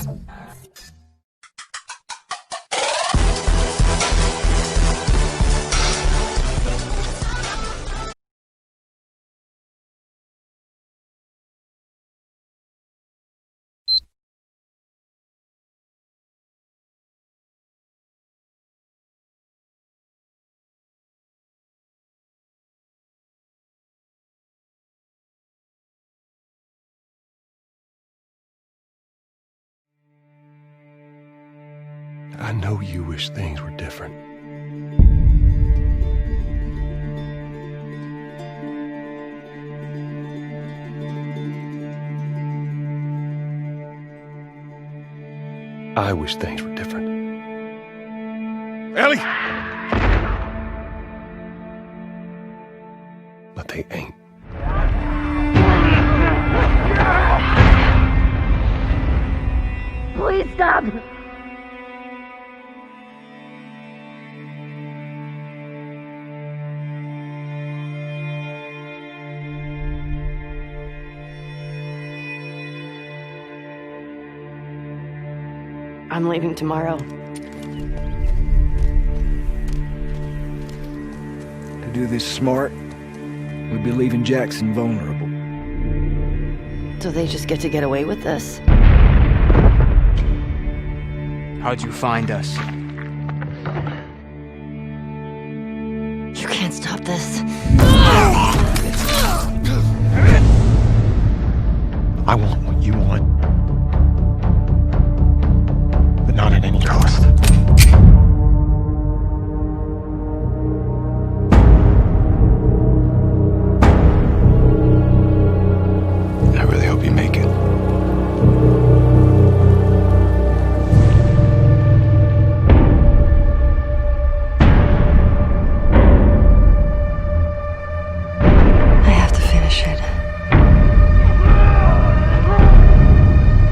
this. I know you wish things were different. I wish things were different. Ellie! But they ain't. Please stop! I'm leaving tomorrow. To do this smart, we'd be leaving Jackson vulnerable. So they just get to get away with this? How'd you find us? You can't stop this. I want what you want. But not at any cost. I really hope you make it. I have to finish it.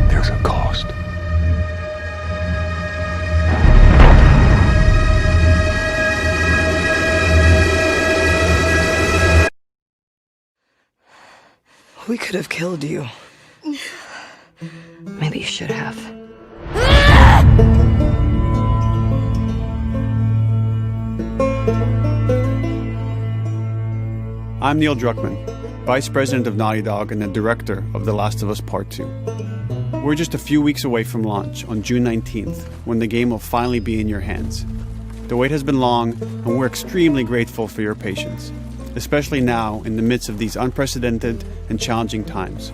There's a cost. We could have killed you. Maybe you should have. I'm Neil Druckmann, Vice President of Naughty Dog and the Director of The Last of Us Part 2. We're just a few weeks away from launch on June 19th, when the game will finally be in your hands. The wait has been long, and we're extremely grateful for your patience, especially now in the midst of these unprecedented and challenging times.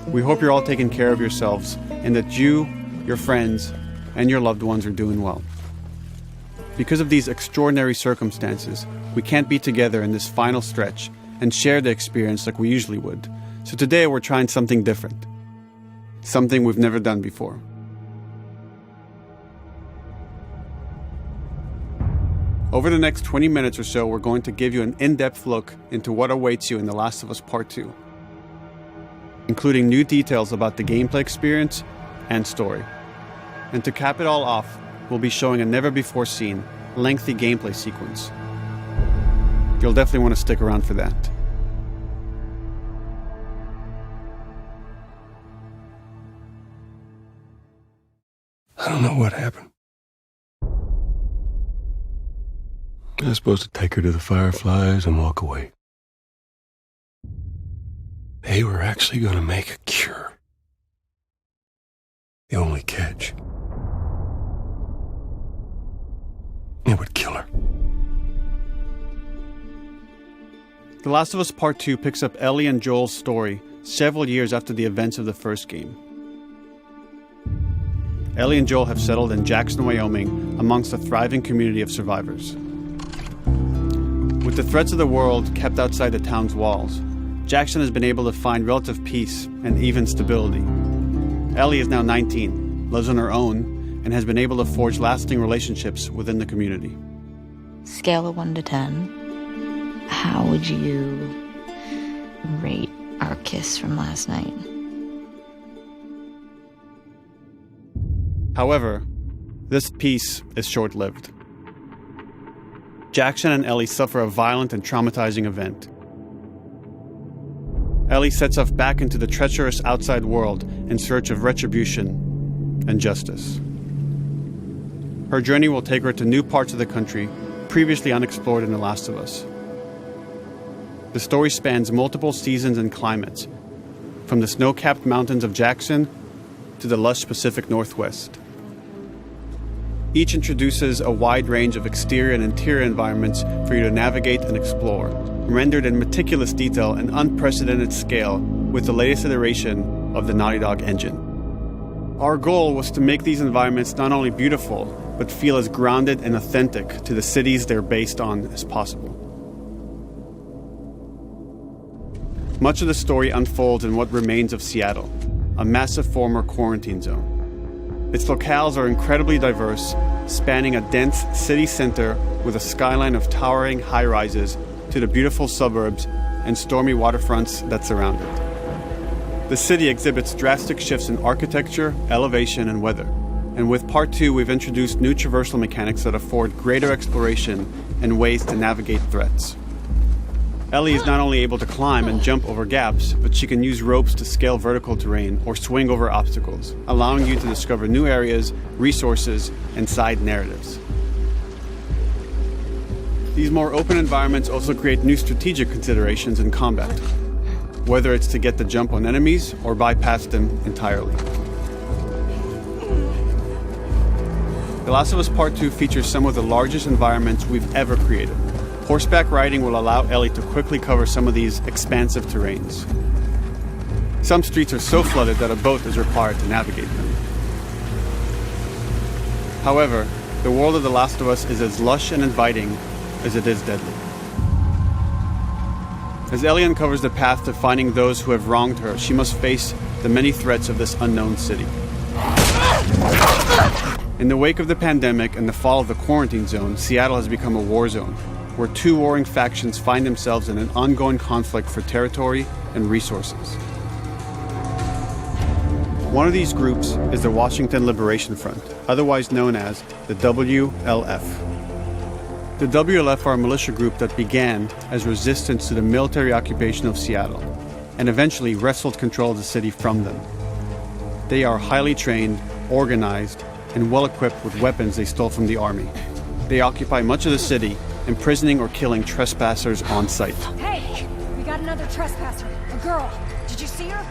We hope you're all taking care of yourselves and that you, your friends, and your loved ones are doing well. Because of these extraordinary circumstances, we can't be together in this final stretch and share the experience like we usually would. So today we're trying something different. Something we've never done before. Over the next 20 minutes or so, we're going to give you an in-depth look into what awaits you in The Last of Us Part 2, including new details about the gameplay experience and story. And to cap it all off, we'll be showing a never-before-seen, lengthy gameplay sequence. You'll definitely want to stick around for that. I don't know what happened. I was supposed to take her to the Fireflies and walk away. They were actually going to make a cure. The only catch, it would kill her. The Last of Us Part 2 picks up Ellie and Joel's story several years after the events of the first game. Ellie and Joel have settled in Jackson, Wyoming, amongst a thriving community of survivors. With the threats of the world kept outside the town's walls, Jackson has been able to find relative peace and even stability. Ellie is now 19, lives on her own, and has been able to forge lasting relationships within the community. Scale of 1 to 10, how would you rate our kiss from last night? However, this peace is short-lived. Jackson and Ellie suffer a violent and traumatizing event. Ellie sets off back into the treacherous outside world in search of retribution, and justice. Her journey will take her to new parts of the country previously unexplored in The Last of Us. The story spans multiple seasons and climates, from the snow-capped mountains of Jackson to the lush Pacific Northwest. Each introduces a wide range of exterior and interior environments for you to navigate and explore, rendered in meticulous detail and unprecedented scale with the latest iteration of the Naughty Dog engine. Our goal was to make these environments not only beautiful, but feel as grounded and authentic to the cities they're based on as possible. Much of the story unfolds in what remains of Seattle, a massive former quarantine zone. Its locales are incredibly diverse, spanning a dense city center with a skyline of towering high-rises to the beautiful suburbs and stormy waterfronts that surround it. The city exhibits drastic shifts in architecture, elevation, and weather. And with Part 2, we've introduced new traversal mechanics that afford greater exploration and ways to navigate threats. Ellie is not only able to climb and jump over gaps, but she can use ropes to scale vertical terrain or swing over obstacles, allowing you to discover new areas, resources, and side narratives. These more open environments also create new strategic considerations in combat, whether it's to get the jump on enemies or bypass them entirely. The Last of Us Part 2 features some of the largest environments we've ever created. Horseback riding will allow Ellie to quickly cover some of these expansive terrains. Some streets are so flooded that a boat is required to navigate them. However, the world of The Last of Us is as lush and inviting as it is deadly. As Ellie uncovers the path to finding those who have wronged her, she must face the many threats of this unknown city. In the wake of the pandemic and the fall of the quarantine zone, Seattle has become a war zone, where two warring factions find themselves in an ongoing conflict for territory and resources. One of these groups is the Washington Liberation Front, otherwise known as the WLF. The WLF are a militia group that began as resistance to the military occupation of Seattle and eventually wrestled control of the city from them. They are highly trained, organized, and well-equipped with weapons they stole from the army. They occupy much of the city, imprisoning or killing trespassers on sight. Hey, we got another trespasser. A girl. Did you see her?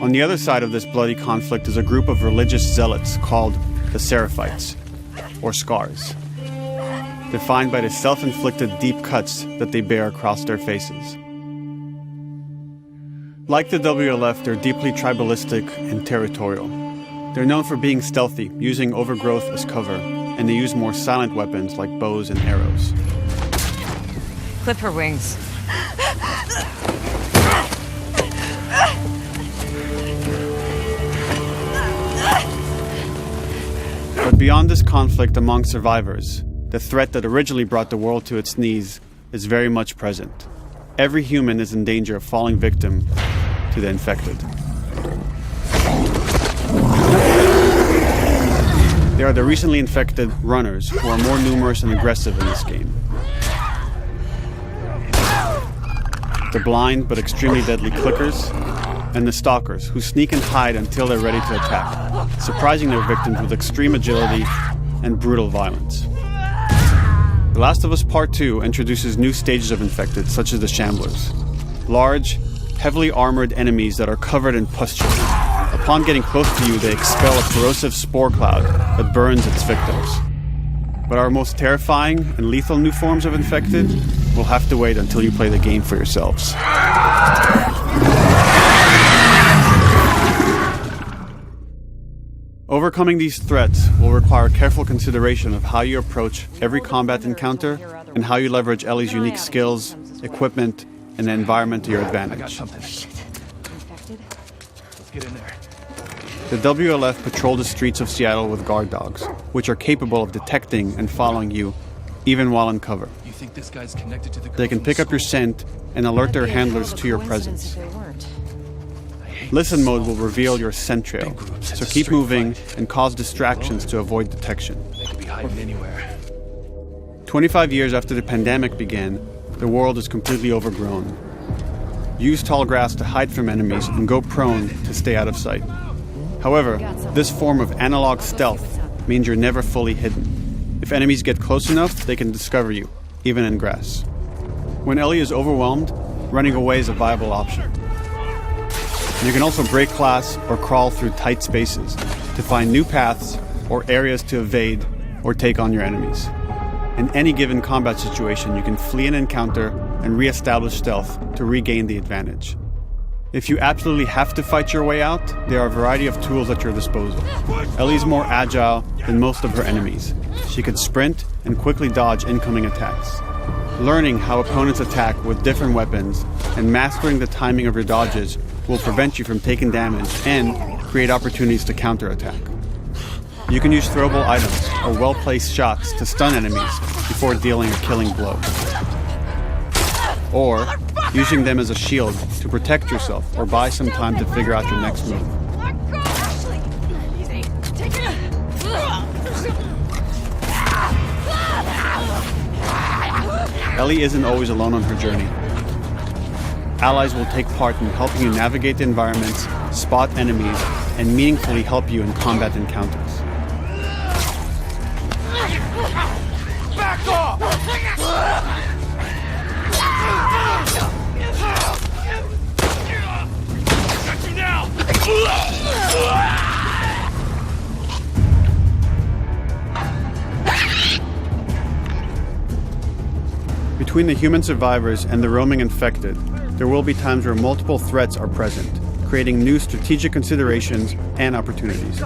On the other side of this bloody conflict is a group of religious zealots called the Seraphites, or Scars, defined by the self-inflicted deep cuts that they bear across their faces. Like the WLF, they're deeply tribalistic and territorial. They're known for being stealthy, using overgrowth as cover, and they use more silent weapons like bows and arrows. Clip her wings. But beyond this conflict among survivors, the threat that originally brought the world to its knees is very much present. Every human is in danger of falling victim to the infected. They are the recently infected runners, who are more numerous and aggressive in this game. The blind but extremely deadly clickers, and the stalkers, who sneak and hide until they're ready to attack, surprising their victims with extreme agility and brutal violence. The Last of Us Part 2 introduces new stages of infected, such as the Shamblers. Large, heavily armored enemies that are covered in pustules. Upon getting close to you, they expel a corrosive spore cloud that burns its victims. But our most terrifying and lethal new forms of infected will have to wait until you play the game for yourselves. Overcoming these threats will require careful consideration of how you approach every combat encounter and how you leverage Ellie's unique skills, equipment, and the environment to your advantage. Infected? Let's get in there. The WLF patrol the streets of Seattle with guard dogs, which are capable of detecting and following you, even while in cover. You think this guy's connected to the girl They can from pick the up your school? scent and alert their handlers to your presence. Listen mode will reveal your scent trail, so keep moving and cause distractions to avoid detection. They could be hiding anywhere. 25 years after the pandemic began, the world is completely overgrown. Use tall grass to hide from enemies and go prone to stay out of sight. However, this form of analog stealth means you're never fully hidden. If enemies get close enough, they can discover you, even in grass. When Ellie is overwhelmed, running away is a viable option. You can also break glass or crawl through tight spaces to find new paths or areas to evade or take on your enemies. In any given combat situation, you can flee an encounter and re-establish stealth to regain the advantage. If you absolutely have to fight your way out, there are a variety of tools at your disposal. Ellie's more agile than most of her enemies. She can sprint and quickly dodge incoming attacks. Learning how opponents attack with different weapons and mastering the timing of your dodges will prevent you from taking damage and create opportunities to counterattack. You can use throwable items or well-placed shots to stun enemies before dealing a killing blow. Or using them as a shield to protect yourself or buy some time to figure out your next move. Ellie isn't always alone on her journey. Allies will take part in helping you navigate the environments, spot enemies, and meaningfully help you in combat encounters. Back off! Got you now! Between the human survivors and the roaming infected, there will be times where multiple threats are present, creating new strategic considerations and opportunities.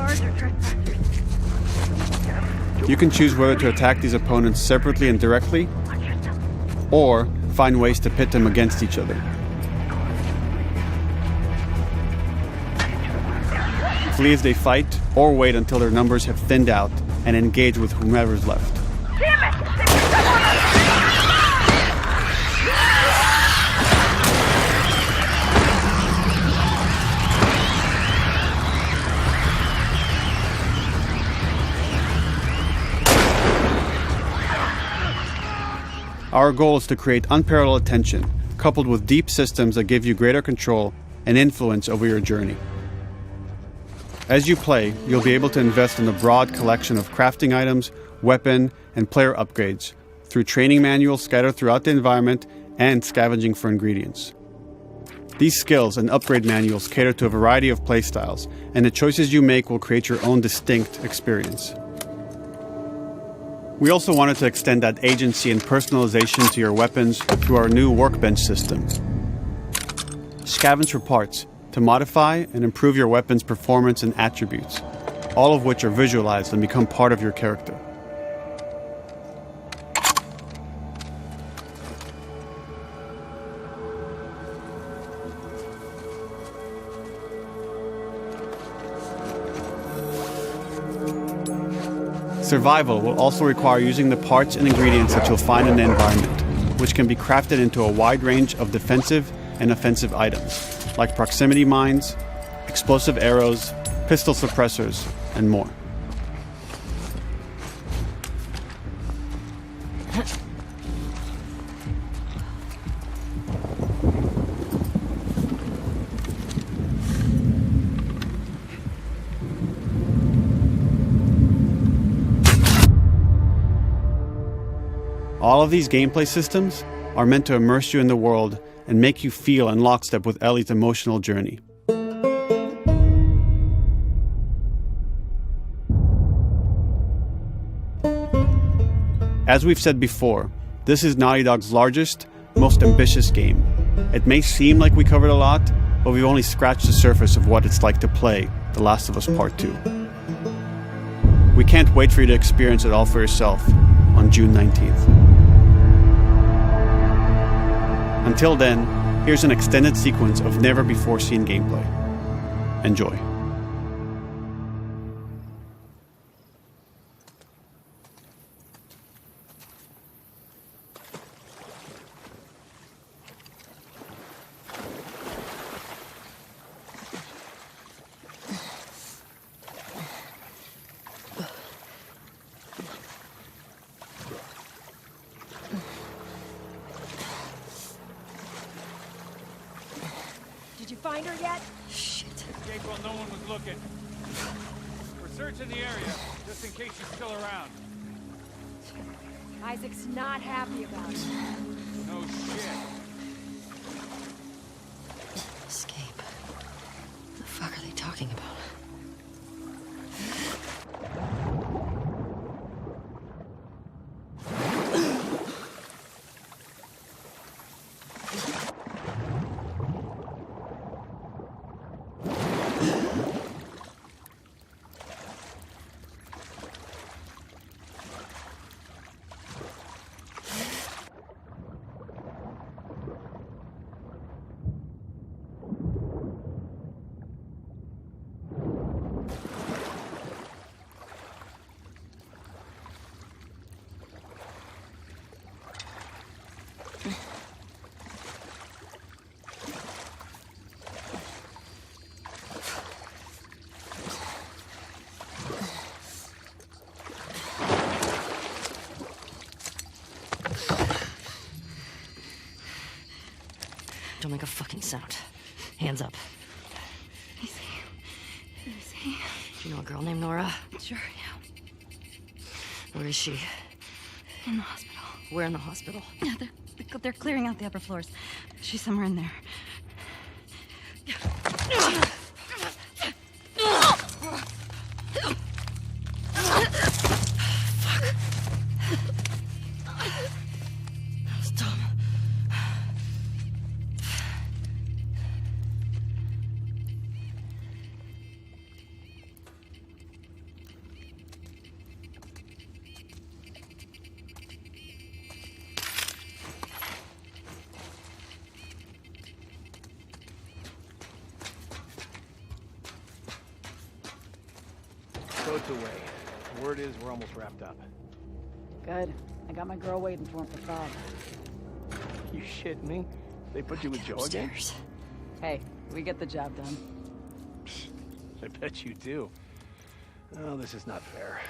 You can choose whether to attack these opponents separately and directly, or find ways to pit them against each other. Flee as they fight, or wait until their numbers have thinned out and engage with whomever's left. Our goal is to create unparalleled tension, coupled with deep systems that give you greater control and influence over your journey. As you play, you'll be able to invest in a broad collection of crafting items, weapon, and player upgrades through training manuals scattered throughout the environment and scavenging for ingredients. These skills and upgrade manuals cater to a variety of playstyles, and the choices you make will create your own distinct experience. We also wanted to extend that agency and personalization to your weapons through our new workbench system. Scavenge for parts to modify and improve your weapon's performance and attributes, all of which are visualized and become part of your character. Survival will also require using the parts and ingredients that you'll find in the environment, which can be crafted into a wide range of defensive and offensive items, like proximity mines, explosive arrows, pistol suppressors, and more. All of these gameplay systems are meant to immerse you in the world and make you feel in lockstep with Ellie's emotional journey. As we've said before, this is Naughty Dog's largest, most ambitious game. It may seem like we covered a lot, but we've only scratched the surface of what it's like to play The Last of Us Part 2. We can't wait for you to experience it all for yourself on June 19th. Until then, here's an extended sequence of never-before-seen gameplay. Enjoy. Did you find her yet? Shit. Escape while no one was looking. We're searching the area, just in case she's still around. Isaac's not happy about it. No shit. Escape. What the fuck are they talking about? Don't make a fucking sound. Hands up. Easy. Do you know a girl named Nora? Sure, yeah. Where is she? In the hospital. Where in the hospital? Yeah, they're clearing out the upper floors. She's somewhere in there. That was dumb. Boat's away. Word is we're almost wrapped up. Good. I got my girl waiting for him for fob. You shitting me? They put you with Joe again? Upstairs. Hey, we get the job done. I bet you do. Oh, this is not fair.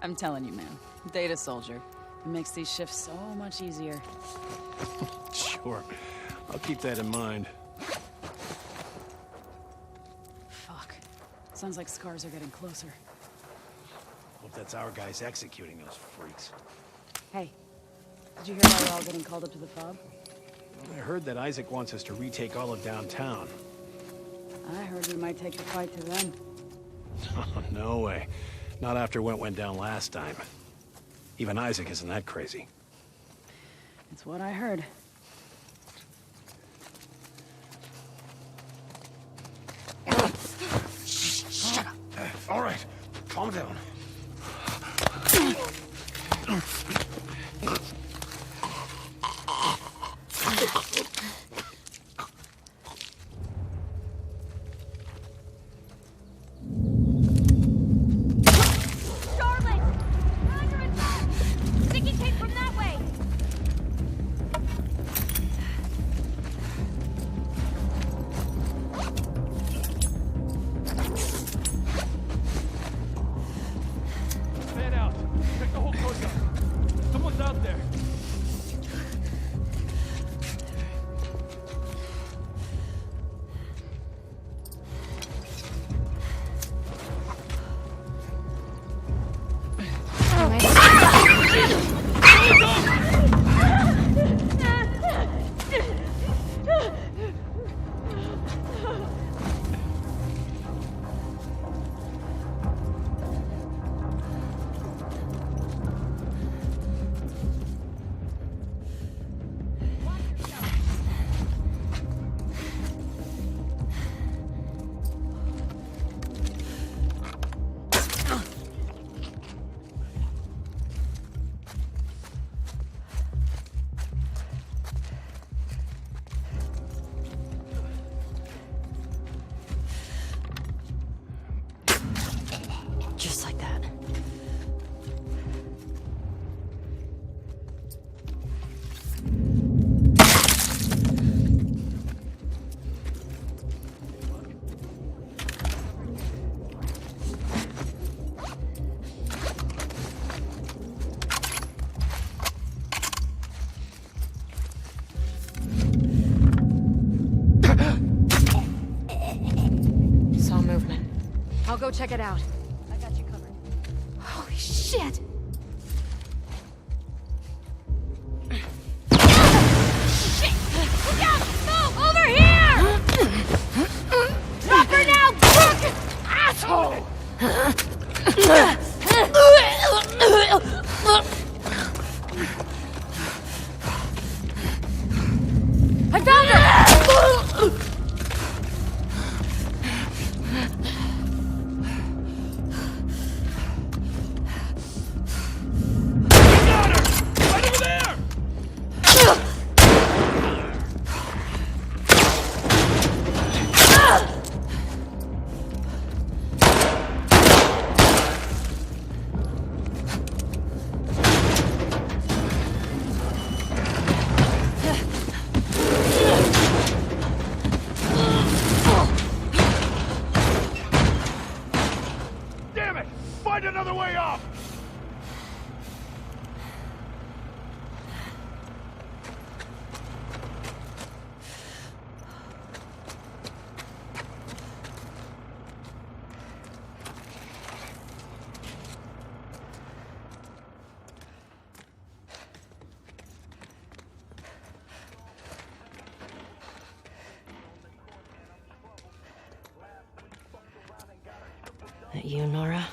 I'm telling you, man. Data soldier. It makes these shifts so much easier. Sure. I'll keep that in mind. Fuck. Sounds like scars are getting closer. Hope that's our guys executing those freaks. Hey, did you hear why we're all getting called up to the fob? I heard that Isaac wants us to retake all of downtown. I heard we might take the fight to them. Oh, no way. Not after what went down last time. Even Isaac isn't that crazy. It's what I heard. Shut up. All right. Calm down. I'll go check it out. I got you covered. Holy shit! Shit! Look out! Move! Over here! Drop her now, crook! Asshole! I found her! Damn it! Find another way off! That you, Nora?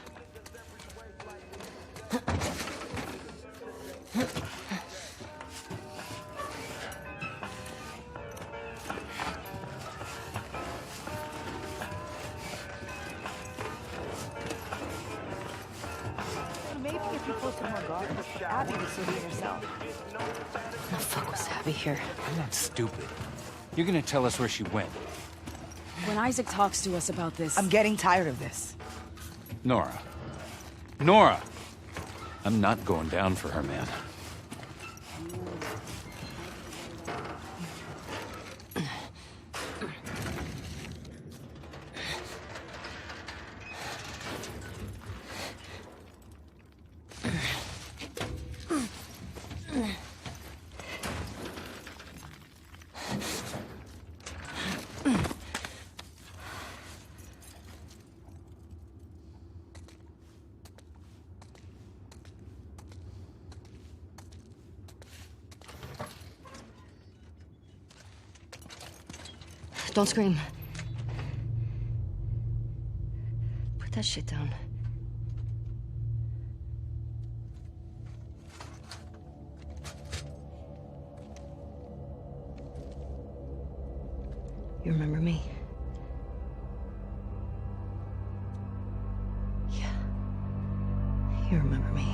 Maybe if you posted more guards, Abby would see it herself. What the fuck was Abby here? I'm not stupid. You're gonna tell us where she went. When Isaac talks to us about this... I'm getting tired of this. Nora. Nora! I'm not going down for her, man. Don't scream. Put that shit down. You remember me? Yeah. You remember me.